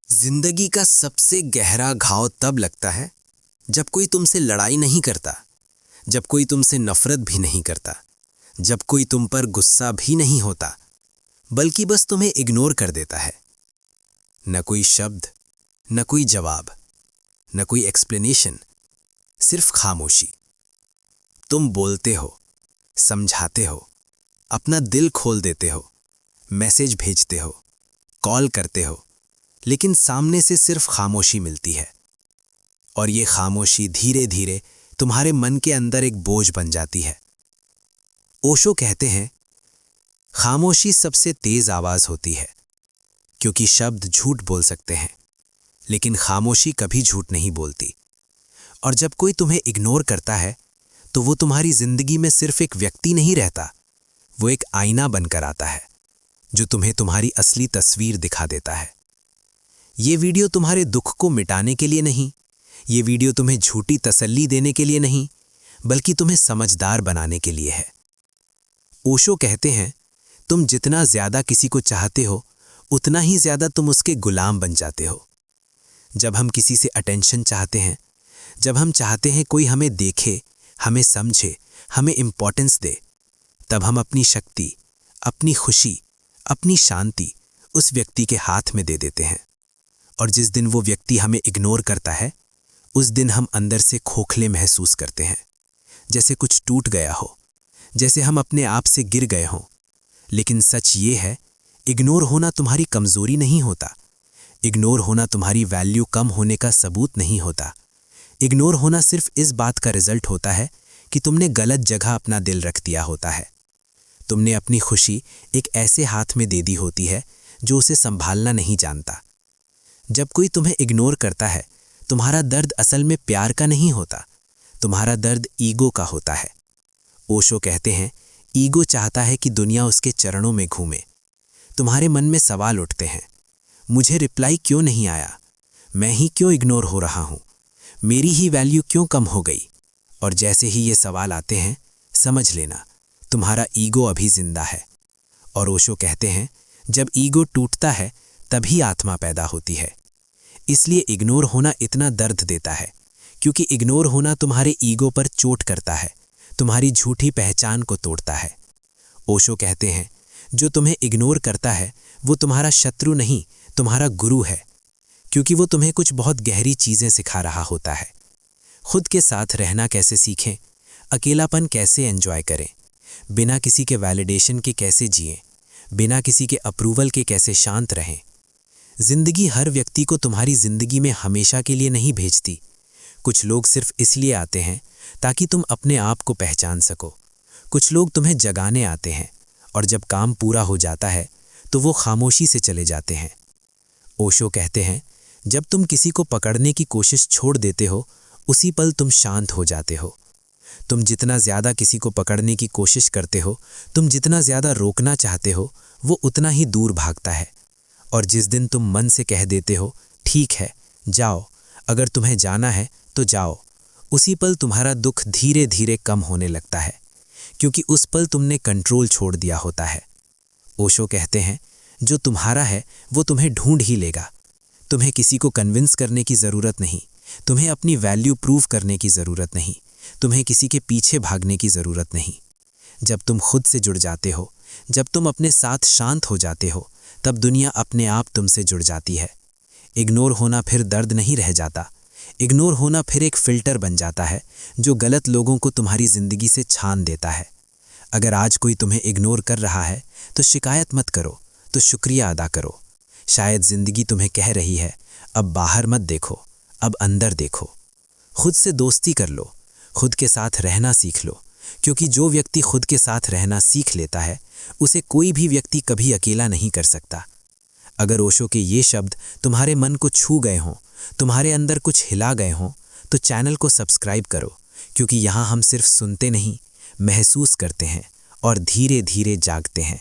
जिंदगी का सबसे गहरा घाव तब लगता है जब कोई तुमसे लड़ाई नहीं करता, जब कोई तुमसे नफरत भी नहीं करता, जब कोई तुम पर गुस्सा भी नहीं होता, बल्कि बस तुम्हें इग्नोर कर देता है। न कोई शब्द, न कोई जवाब, न कोई एक्सप्लेनेशन, सिर्फ खामोशी। तुम बोलते हो, समझाते हो, अपना दिल खोल देते हो, मैसेज भेजते हो, कॉल करते हो, लेकिन सामने से सिर्फ खामोशी मिलती है। और ये खामोशी धीरे धीरे तुम्हारे मन के अंदर एक बोझ बन जाती है। ओशो कहते हैं, खामोशी सबसे तेज आवाज होती है, क्योंकि शब्द झूठ बोल सकते हैं, लेकिन खामोशी कभी झूठ नहीं बोलती। और जब कोई तुम्हें इग्नोर करता है, तो वो तुम्हारी जिंदगी में सिर्फ एक व्यक्ति नहीं रहता, वो एक आईना बनकर आता है, जो तुम्हें तुम्हारी असली तस्वीर दिखा देता है। ये वीडियो तुम्हारे दुख को मिटाने के लिए नहीं, ये वीडियो तुम्हें झूठी तसल्ली देने के लिए नहीं, बल्कि तुम्हें समझदार बनाने के लिए है। ओशो कहते हैं, तुम जितना ज्यादा किसी को चाहते हो, उतना ही ज्यादा तुम उसके गुलाम बन जाते हो। जब हम किसी से अटेंशन चाहते हैं, जब हम चाहते हैं कोई हमें देखे, हमें समझे, हमें इंपॉर्टेंस दे, तब हम अपनी शक्ति, अपनी खुशी, अपनी शांति उस व्यक्ति के हाथ में दे देते हैं। और जिस दिन वो व्यक्ति हमें इग्नोर करता है, उस दिन हम अंदर से खोखले महसूस करते हैं, जैसे कुछ टूट गया हो, जैसे हम अपने आप से गिर गए हों। लेकिन सच ये है, इग्नोर होना तुम्हारी कमजोरी नहीं होता। इग्नोर होना तुम्हारी वैल्यू कम होने का सबूत नहीं होता। इग्नोर होना सिर्फ इस बात का रिजल्ट होता है कि तुमने गलत जगह अपना दिल रख दिया होता है। तुमने अपनी खुशी एक ऐसे हाथ में दे दी होती है जो उसे संभालना नहीं जानता। जब कोई तुम्हें इग्नोर करता है, तुम्हारा दर्द असल में प्यार का नहीं होता, तुम्हारा दर्द ईगो का होता है। ओशो कहते हैं, ईगो चाहता है कि दुनिया उसके चरणों में घूमे। तुम्हारे मन में सवाल उठते हैं, मुझे रिप्लाई क्यों नहीं आया, मैं ही क्यों इग्नोर हो रहा हूं, मेरी ही वैल्यू क्यों कम हो गई। और जैसे ही ये सवाल आते हैं, समझ लेना तुम्हारा ईगो अभी जिंदा है। और ओशो कहते हैं, जब ईगो टूटता है, तभी आत्मा पैदा होती है। इसलिए इग्नोर होना इतना दर्द देता है, क्योंकि इग्नोर होना तुम्हारे ईगो पर चोट करता है, तुम्हारी झूठी पहचान को तोड़ता है। ओशो कहते हैं, जो तुम्हें इग्नोर करता है, वो तुम्हारा शत्रु नहीं, तुम्हारा गुरु है, क्योंकि वो तुम्हें कुछ बहुत गहरी चीजें सिखा रहा होता है। खुद के साथ रहना कैसे सीखें, अकेलापन कैसे एंजॉय करें, बिना किसी के वैलिडेशन के कैसे जिएं, बिना किसी के अप्रूवल के कैसे शांत रहें। जिंदगी हर व्यक्ति को तुम्हारी जिंदगी में हमेशा के लिए नहीं भेजती। कुछ लोग सिर्फ इसलिए आते हैं ताकि तुम अपने आप को पहचान सको। कुछ लोग तुम्हें जगाने आते हैं, और जब काम पूरा हो जाता है तो वो खामोशी से चले जाते हैं। ओशो कहते हैं, जब तुम किसी को पकड़ने की कोशिश छोड़ देते हो, उसी पल तुम शांत हो जाते हो। तुम जितना ज्यादा किसी को पकड़ने की कोशिश करते हो, तुम जितना ज्यादा रोकना चाहते हो, वो उतना ही दूर भागता है। और जिस दिन तुम मन से कह देते हो, ठीक है, जाओ, अगर तुम्हें जाना है तो जाओ, उसी पल तुम्हारा दुख धीरे धीरे कम होने लगता है, क्योंकि उस पल तुमने कंट्रोल छोड़ दिया होता है। ओशो कहते हैं, जो तुम्हारा है वो तुम्हें ढूंढ ही लेगा। तुम्हें किसी को कन्विंस करने की ज़रूरत नहीं, तुम्हें अपनी वैल्यू प्रूव करने की ज़रूरत नहीं, तुम्हें किसी के पीछे भागने की ज़रूरत नहीं। जब तुम खुद से जुड़ जाते हो, जब तुम अपने साथ शांत हो जाते हो, तब दुनिया अपने आप तुमसे जुड़ जाती है। इग्नोर होना फिर दर्द नहीं रह जाता। इग्नोर होना फिर एक फिल्टर बन जाता है, जो गलत लोगों को तुम्हारी जिंदगी से छान देता है। अगर आज कोई तुम्हें इग्नोर कर रहा है, तो शिकायत मत करो, तो शुक्रिया अदा करो। शायद जिंदगी तुम्हें कह रही है, अब बाहर मत देखो, अब अंदर देखो। खुद से दोस्ती कर लो, खुद के साथ रहना सीख लो, क्योंकि जो व्यक्ति खुद के साथ रहना सीख लेता है, उसे कोई भी व्यक्ति कभी अकेला नहीं कर सकता। अगर ओशो के ये शब्द तुम्हारे मन को छू गए हों, तुम्हारे अंदर कुछ हिला गए हों, तो चैनल को सब्सक्राइब करो, क्योंकि यहाँ हम सिर्फ सुनते नहीं, महसूस करते हैं और धीरे धीरे जागते हैं।